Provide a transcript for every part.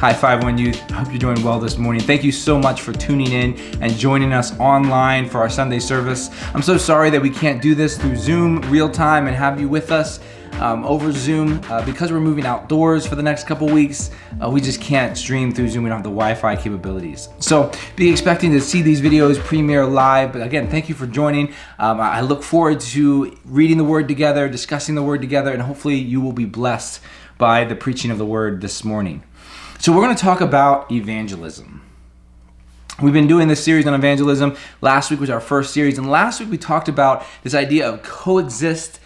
Hi, FiveOneYouth. I hope you're doing well this morning. Thank you so much for tuning in and joining us online for our Sunday service. I'm so sorry that we can't do this through Zoom real time and have you with us over Zoom. Because we're moving outdoors for the next couple weeks, we just can't stream through Zoom. We don't have the Wi-Fi capabilities. So be expecting to see these videos premiere live. But again, thank you for joining. I look forward to reading the Word together, discussing the Word together, and hopefully you will be blessed by the preaching of the Word this morning. So we're going to talk about evangelism. We've been doing this series on evangelism. Last week was our first series, and last week we talked about this idea of coexistence,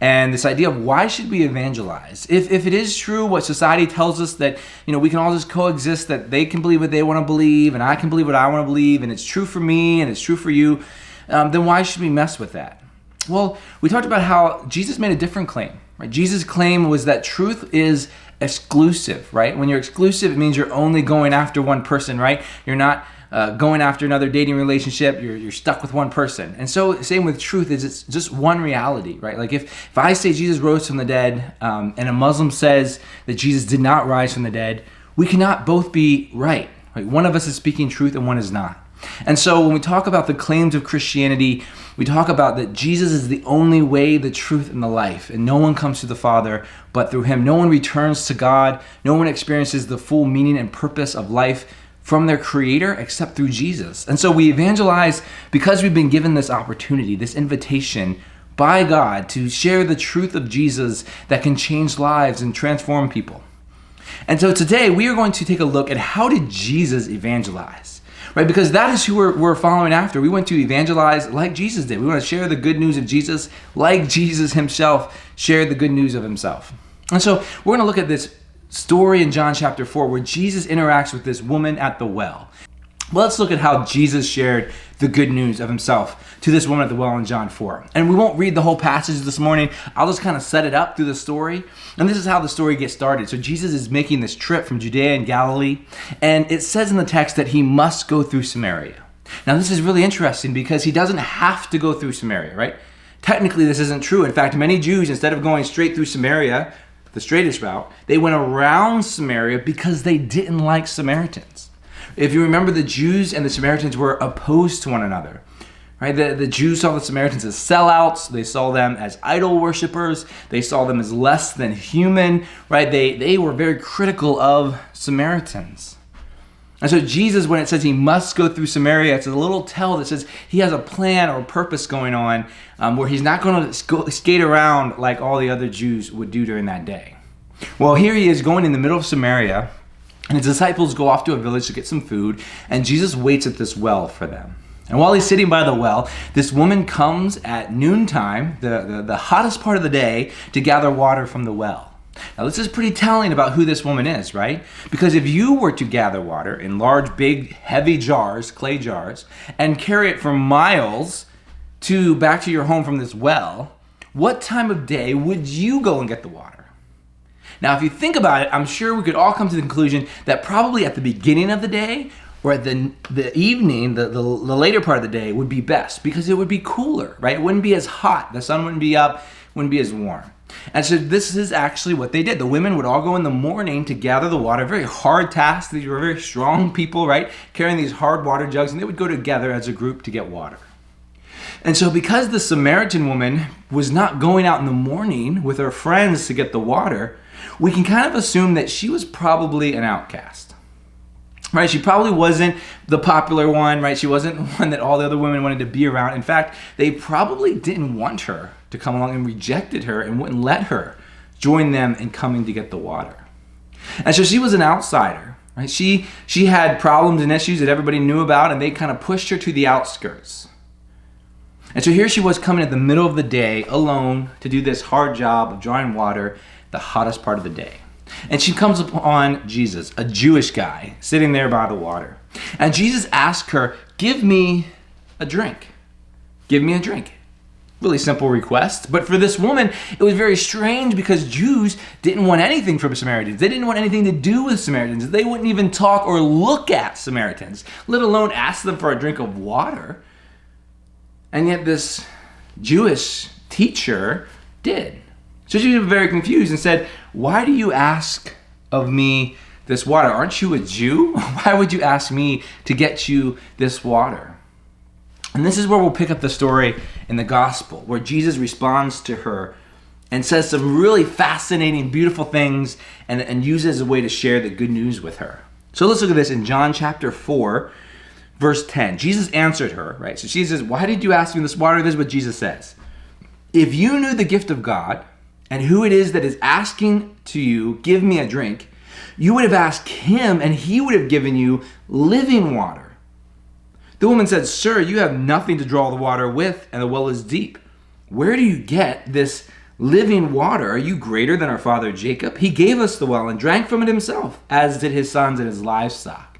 and this idea of why should we evangelize? If it is true what society tells us that we can all just coexist, that they can believe what they want to believe, and I can believe what I want to believe, and it's true for me and it's true for you, then why should we mess with that? Well, we talked about how Jesus made a different claim. Right? Jesus' claim was that truth is exclusive, right? When you're exclusive, it means you're only going after one person, right? You're not going after another dating relationship. You're stuck with one person. And so same with truth is it's just one reality, right? Like if I say Jesus rose from the dead and a Muslim says that Jesus did not rise from the dead, we cannot both be right? One of us is speaking truth and one is not. And so when we talk about the claims of Christianity, we talk about that Jesus is the only way, the truth, and the life. And no one comes to the Father but through him. No one returns to God. No one experiences the full meaning and purpose of life from their Creator except through Jesus. And so we evangelize because we've been given this opportunity, this invitation by God to share the truth of Jesus that can change lives and transform people. And so today we are going to take a look at how did Jesus evangelize? Right, because that is who we're following after. We want to evangelize like Jesus did. We want to share the good news of Jesus like Jesus himself shared the good news of himself. And so we're going to look at this story in John chapter 4 where Jesus interacts with this woman at the well. Well, let's look at how Jesus shared the good news of himself to this woman at the well in John 4. And we won't read the whole passage this morning. I'll just kind of set it up through the story. And this is how the story gets started. So Jesus is making this trip from Judea and Galilee. And it says in the text that he must go through Samaria. Now, this is really interesting because he doesn't have to go through Samaria, right? Technically, this isn't true. In fact, many Jews, instead of going straight through Samaria, the straightest route, they went around Samaria because they didn't like Samaritans. If you remember, the Jews and the Samaritans were opposed to one another. Right? The Jews saw the Samaritans as sellouts. They saw them as idol worshipers. They saw them as less than human. Right? They were very critical of Samaritans. And so Jesus, when it says he must go through Samaria, it's a little tell that says he has a plan or a purpose going on where he's not going to skate around like all the other Jews would do during that day. Well, here he is going in the middle of Samaria, and his disciples go off to a village to get some food, and Jesus waits at this well for them. And while he's sitting by the well, this woman comes at noontime, the hottest part of the day, to gather water from the well. Now, this is pretty telling about who this woman is, right? Because if you were to gather water in large, big, heavy jars, clay jars, and carry it for miles back to your home from this well, what time of day would you go and get the water? Now, if you think about it, I'm sure we could all come to the conclusion that probably at the beginning of the day or at the evening, the later part of the day would be best because it would be cooler, right? It wouldn't be as hot. The sun wouldn't be up, wouldn't be as warm. And so this is actually what they did. The women would all go in the morning to gather the water. Very hard task. These were very strong people, right? Carrying these hard water jugs, and they would go together as a group to get water. And so because the Samaritan woman was not going out in the morning with her friends to get the water, we can kind of assume that she was probably an outcast, right? She probably wasn't the popular one, right? She wasn't one that all the other women wanted to be around. In fact, they probably didn't want her to come along and rejected her and wouldn't let her join them in coming to get the water. And so she was an outsider, right? She had problems and issues that everybody knew about, and they kind of pushed her to the outskirts. And so here she was coming at the middle of the day alone to do this hard job of drawing water, the hottest part of the day. And she comes upon Jesus, a Jewish guy, sitting there by the water. And Jesus asks her, give me a drink. Give me a drink. Really simple request. But for this woman, it was very strange because Jews didn't want anything from Samaritans. They didn't want anything to do with Samaritans. They wouldn't even talk or look at Samaritans, let alone ask them for a drink of water. And yet this Jewish teacher did. So she was very confused and said, why do you ask of me this water? Aren't you a Jew? Why would you ask me to get you this water? And this is where we'll pick up the story in the gospel, where Jesus responds to her and says some really fascinating, beautiful things and uses a way to share the good news with her. So let's look at this in John chapter 4, verse 10. Jesus answered her, right? So she says, why did you ask me this water? This is what Jesus says. If you knew the gift of God and who it is that is asking to you, give me a drink, you would have asked him and he would have given you living water. The woman said, sir, you have nothing to draw the water with and the well is deep. Where do you get this living water? Are you greater than our father Jacob? He gave us the well and drank from it himself, as did his sons and his livestock.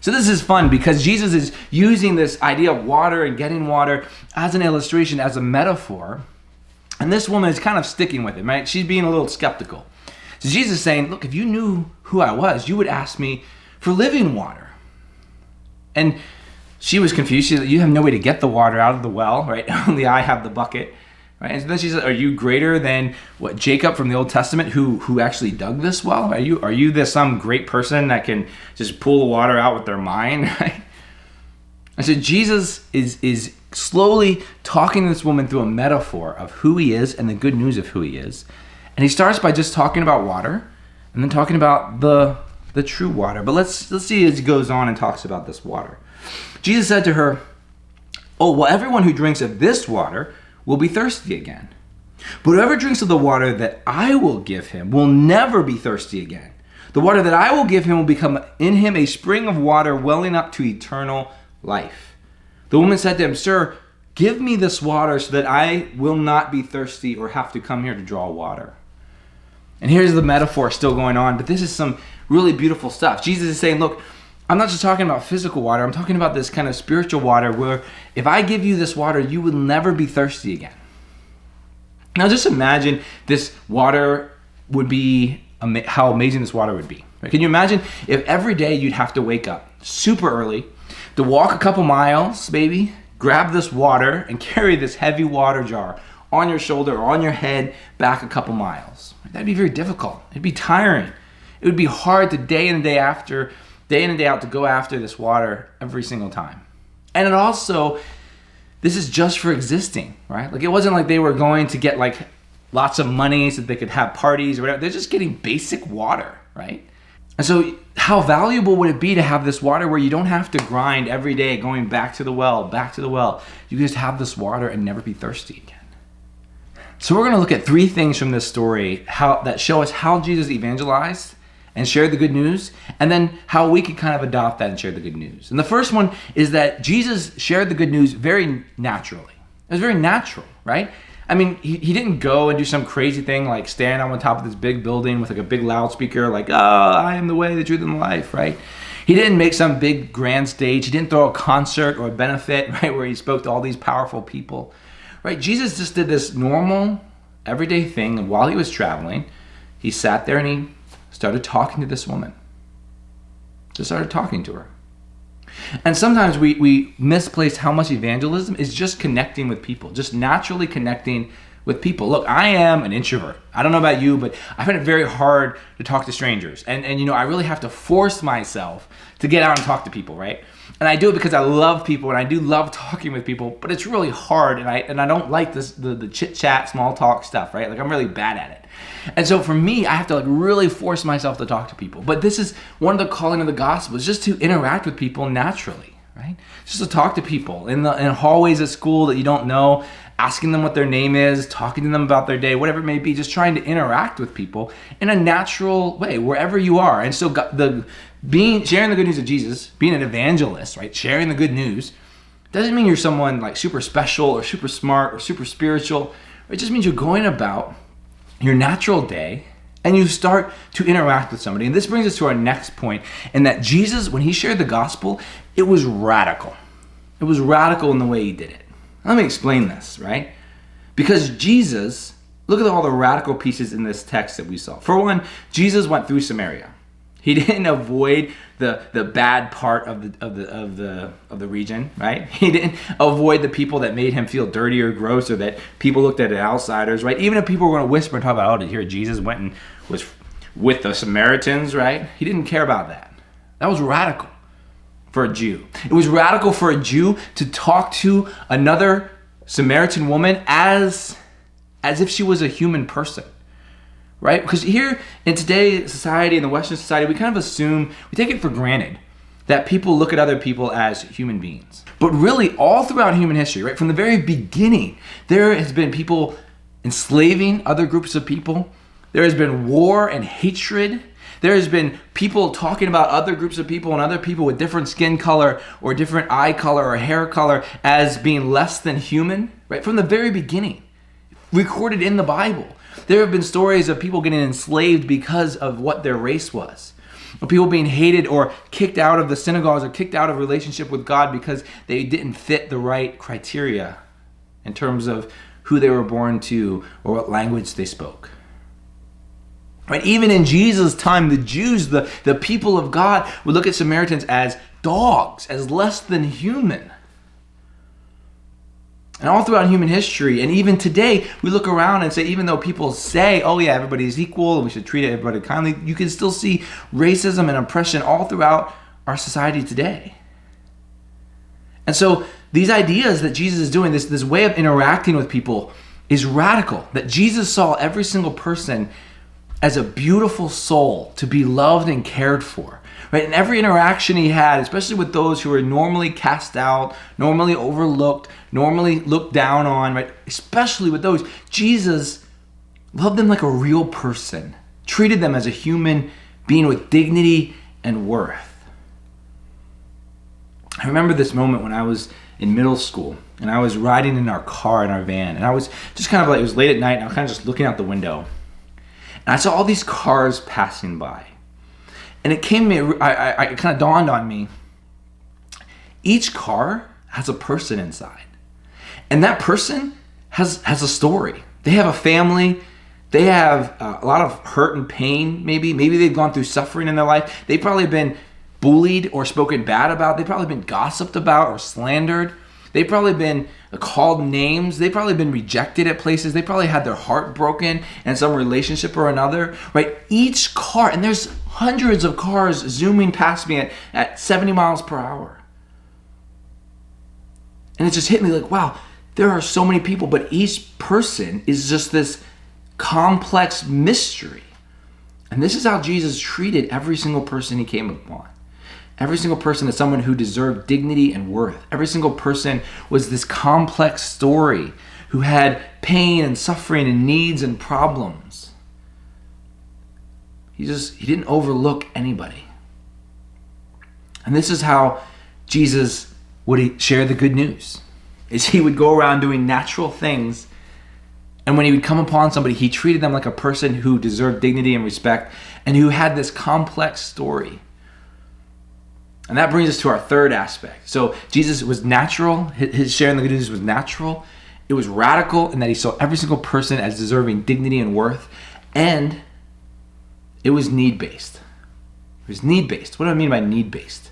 So this is fun because Jesus is using this idea of water and getting water as an illustration, as a metaphor. And this woman is kind of sticking with it, right? She's being a little skeptical. So Jesus is saying, look, if you knew who I was, you would ask me for living water. And she was confused. She said, you have no way to get the water out of the well, right? Only I have the bucket. Right? And then she said, are you greater than what Jacob from the Old Testament who actually dug this well? Are you this some great person that can just pull the water out with their mind? Right? I said, Jesus is slowly talking to this woman through a metaphor of who he is and the good news of who he is. And he starts by just talking about water and then talking about the true water. But let's see as he goes on and talks about this water. Jesus said to her, oh, well, everyone who drinks of this water will be thirsty again. But whoever drinks of the water that I will give him will never be thirsty again. The water that I will give him will become in him a spring of water welling up to eternal life. The woman said to him, sir, give me this water so that I will not be thirsty or have to come here to draw water. And here's the metaphor still going on, but this is some really beautiful stuff. Jesus is saying, look, I'm not just talking about physical water. I'm talking about this kind of spiritual water where if I give you this water, you will never be thirsty again. Now just imagine this water would be, how amazing this water would be. Can you imagine if every day you'd have to wake up super early to walk a couple miles, maybe, grab this water and carry this heavy water jar on your shoulder or on your head back a couple miles? That'd be very difficult. It'd be tiring. It would be hard to day in and day out to go after this water every single time. And it also, this is just for existing, right? Like it wasn't like they were going to get like lots of money so that they could have parties or whatever. They're just getting basic water, right? And so how valuable would it be to have this water where you don't have to grind every day going back to the well. You can just have this water and never be thirsty again. So we're going to look at three things from this story that show us how Jesus evangelized and shared the good news, and then how we can kind of adopt that and share the good news. And the first one is that Jesus shared the good news very naturally. It was very natural, right? I mean, he didn't go and do some crazy thing like stand on the top of this big building with like a big loudspeaker like, oh, I am the way, the truth, and the life, right? He didn't make some big grand stage. He didn't throw a concert or a benefit, right, where he spoke to all these powerful people, right? Jesus just did this normal, everyday thing, and while he was traveling, he sat there and he started talking to this woman. Just started talking to her. And sometimes we misplace how much evangelism is just connecting with people, just naturally connecting with people. Look, I am an introvert. I don't know about you, but I find it very hard to talk to strangers. And you know, I really have to force myself to get out and talk to people, right? And I do it because I love people and I do love talking with people, but it's really hard and I don't like the chit-chat, small talk stuff, right? Like I'm really bad at it. And so for me, I have to like really force myself to talk to people. But this is one of the calling of the gospel, is just to interact with people naturally, right? Just to talk to people in hallways at school that you don't know, asking them what their name is, talking to them about their day, whatever it may be, just trying to interact with people in a natural way, wherever you are. And so sharing the good news of Jesus, being an evangelist, right? Sharing the good news, doesn't mean you're someone like super special or super smart or super spiritual. It just means you're going about your natural day and you start to interact with somebody. And this brings us to our next point, in that Jesus, when he shared the gospel, it was radical. It was radical in the way he did it. Let me explain this, right? Because Jesus, look at all the radical pieces in this text that we saw. For one, Jesus went through Samaria. He didn't avoid the bad part of the region, right? He didn't avoid the people that made him feel dirty or gross, or that people looked at as outsiders, right? Even if people were going to whisper and talk about, oh, did you hear Jesus went and was with the Samaritans, right? He didn't care about that. That was radical for a Jew. It was radical for a Jew to talk to another Samaritan woman as if she was a human person, right? Because here in today's society, in the Western society, we kind of assume, we take it for granted that people look at other people as human beings. But really, all throughout human history, right, from the very beginning, there has been people enslaving other groups of people. There has been war and hatred. There has been people talking about other groups of people and other people with different skin color or different eye color or hair color as being less than human, right? From the very beginning, recorded in the Bible. There have been stories of people getting enslaved because of what their race was. Of people being hated or kicked out of the synagogues or kicked out of relationship with God because they didn't fit the right criteria in terms of who they were born to or what language they spoke. Right? Even in Jesus' time, the Jews, the people of God, would look at Samaritans as dogs, as less than human. And all throughout human history, and even today, we look around and say, even though people say, oh yeah, everybody's equal, and we should treat everybody kindly, you can still see racism and oppression all throughout our society today. And so these ideas that Jesus is doing, this way of interacting with people is radical. That Jesus saw every single person as a beautiful soul to be loved and cared for. Right? And every interaction he had, especially with those who were normally cast out, normally overlooked, normally looked down on, right? Especially with those, Jesus loved them like a real person, treated them as a human being with dignity and worth. I remember this moment when I was in middle school and I was riding in our car, in our van, and I was just kind of like, it was late at night and I was kind of just looking out the window. And I saw all these cars passing by. And it came to me, it kind of dawned on me, each car has a person inside. And that person has a story. They have a family. They have a lot of hurt and pain, maybe. Maybe they've gone through suffering in their life. They've probably been bullied or spoken bad about. They've probably been gossiped about or slandered. They've probably been called names. They've probably been rejected at places. They probably had their heart broken in some relationship or another, right? Each car, and there's hundreds of cars zooming past me at 70 miles per hour. And it just hit me like, wow, there are so many people, but each person is just this complex mystery. And this is how Jesus treated every single person he came upon. Every single person is someone who deserved dignity and worth. Every single person was this complex story who had pain and suffering and needs and problems. He didn't overlook anybody. And this is how Jesus would share the good news. Is he would go around doing natural things, and when he would come upon somebody, he treated them like a person who deserved dignity and respect and who had this complex story. And that brings us to our third aspect. So Jesus was natural. His sharing the good news was natural. It was radical in that he saw every single person as deserving dignity and worth. And it was need-based. It was need-based. What do I mean by need-based?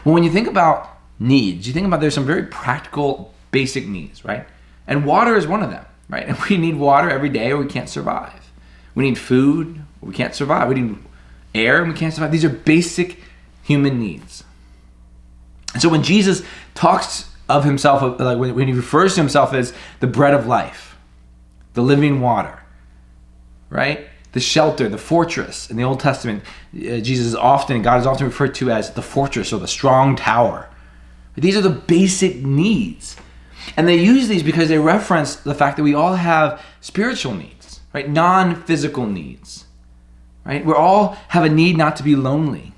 Well, when you think about needs, you think about there's some very practical, basic needs, right? And water is one of them, right? And we need water every day or we can't survive. We need food or we can't survive. We need air and we can't survive. These are basic human needs. And so when Jesus talks of himself, like when he refers to himself as the bread of life, the living water, right? The shelter, the fortress. In the Old Testament, God is often referred to as the fortress or the strong tower. These are the basic needs. And they use these because they reference the fact that we all have spiritual needs, right? Non-physical needs, right? We all have a need not to be lonely.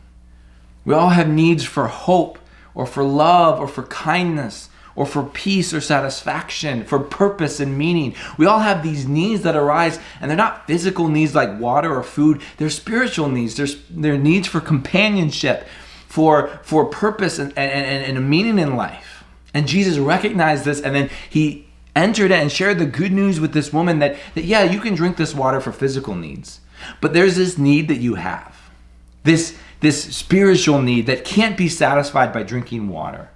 We all have needs for hope or for love or for kindness or for peace or satisfaction, for purpose and meaning. We all have these needs that arise, and they're not physical needs like water or food. They're spiritual needs. They're needs for companionship, for purpose and a meaning in life. And Jesus recognized this, and then he entered it and shared the good news with this woman that yeah, you can drink this water for physical needs, but there's this need that you have. This spiritual need that can't be satisfied by drinking water.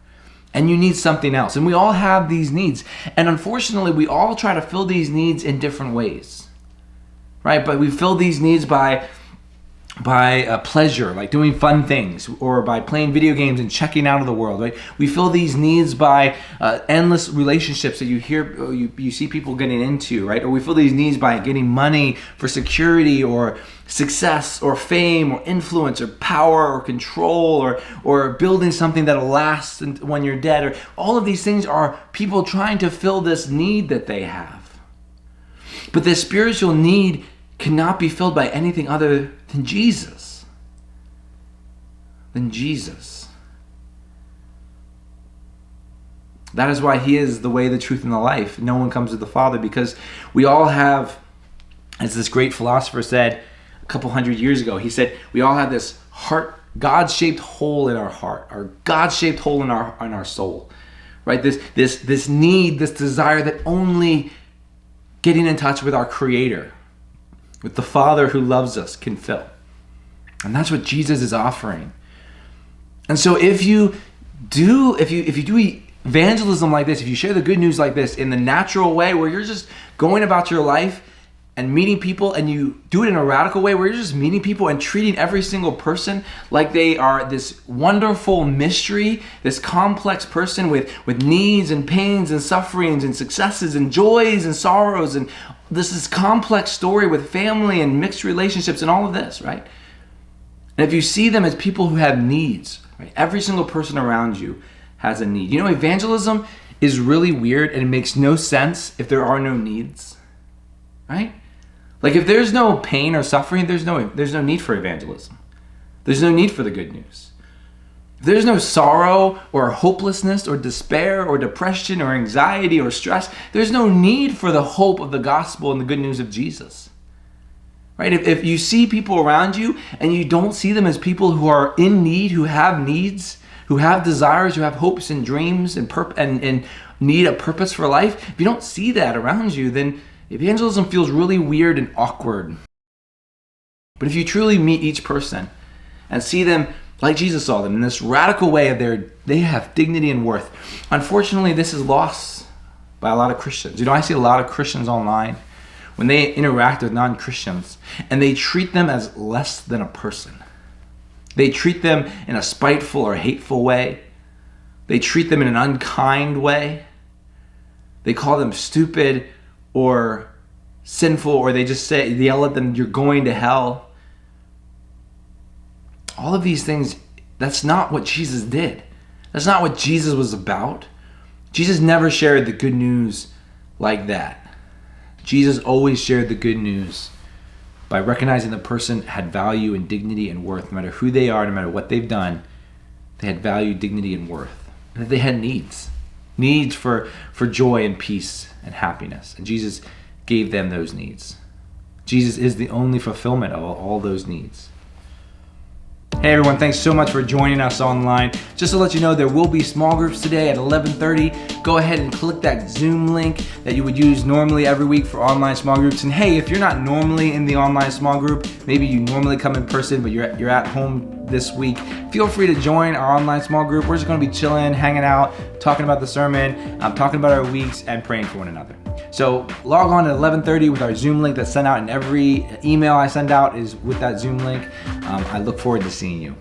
And you need something else. And we all have these needs. And unfortunately, we all try to fill these needs in different ways. Right? But we fill these needs by by pleasure, like doing fun things, or by playing video games and checking out of the world, right? We fill these needs by endless relationships that you see people getting into, right? Or we fill these needs by getting money for security or success or fame or influence or power or control, or building something that'll last when you're dead. Or all of these things are people trying to fill this need that they have. But this spiritual need cannot be filled by anything other than Jesus. That is why he is the way, the truth, and the life. No one comes to the Father, because we all have, as this great philosopher said a couple hundred years ago, he said, we all have this heart, God-shaped hole in our heart, or God-shaped hole in our soul, right? This need, this desire that only getting in touch with our Creator, with the Father who loves us, can fill. And that's what Jesus is offering. And so if you do evangelism like this, if you share the good news like this in the natural way, where you're just going about your life and meeting people, and you do it in a radical way where you're just meeting people and treating every single person like they are this wonderful mystery, this complex person with needs and pains and sufferings and successes and joys and sorrows, and this is complex story with family and mixed relationships and all of this, right? And if you see them as people who have needs, right? Every single person around you has a need. You know, evangelism is really weird, and it makes no sense if there are no needs, right? Like if there's no pain or suffering, there's no need for evangelism. There's no need for the good news. If there's no sorrow or hopelessness or despair or depression or anxiety or stress, there's no need for the hope of the gospel and the good news of Jesus. Right? If you see people around you and you don't see them as people who are in need, who have needs, who have desires, who have hopes and dreams and need a purpose for life, if you don't see that around you, then evangelism feels really weird and awkward. But if you truly meet each person and see them like Jesus saw them, in this radical way of they have dignity and worth. Unfortunately, this is lost by a lot of Christians. You know, I see a lot of Christians online when they interact with non-Christians, and they treat them as less than a person. They treat them in a spiteful or hateful way. They treat them in an unkind way. They call them stupid or sinful, or they yell at them, "You're going to hell." All of these things, that's not what Jesus did. That's not what Jesus was about. Jesus never shared the good news like that. Jesus always shared the good news by recognizing the person had value and dignity and worth. No matter who they are, no matter what they've done, they had value, dignity, and worth. And that they had needs for joy and peace and happiness. And Jesus gave them those needs. Jesus is the only fulfillment of all those needs. Hey everyone, thanks so much for joining us online. Just to let you know, there will be small groups today at 11:30. Go ahead and click that Zoom link that you would use normally every week for online small groups. And hey, if you're not normally in the online small group, maybe you normally come in person, but you're at home this week, feel free to join our online small group. We're just going to be chilling, hanging out, talking about the sermon, talking about our weeks, and praying for one another. So log on at 11:30 with our Zoom link that's sent out, and every email I send out is with that Zoom link. I look forward to seeing you.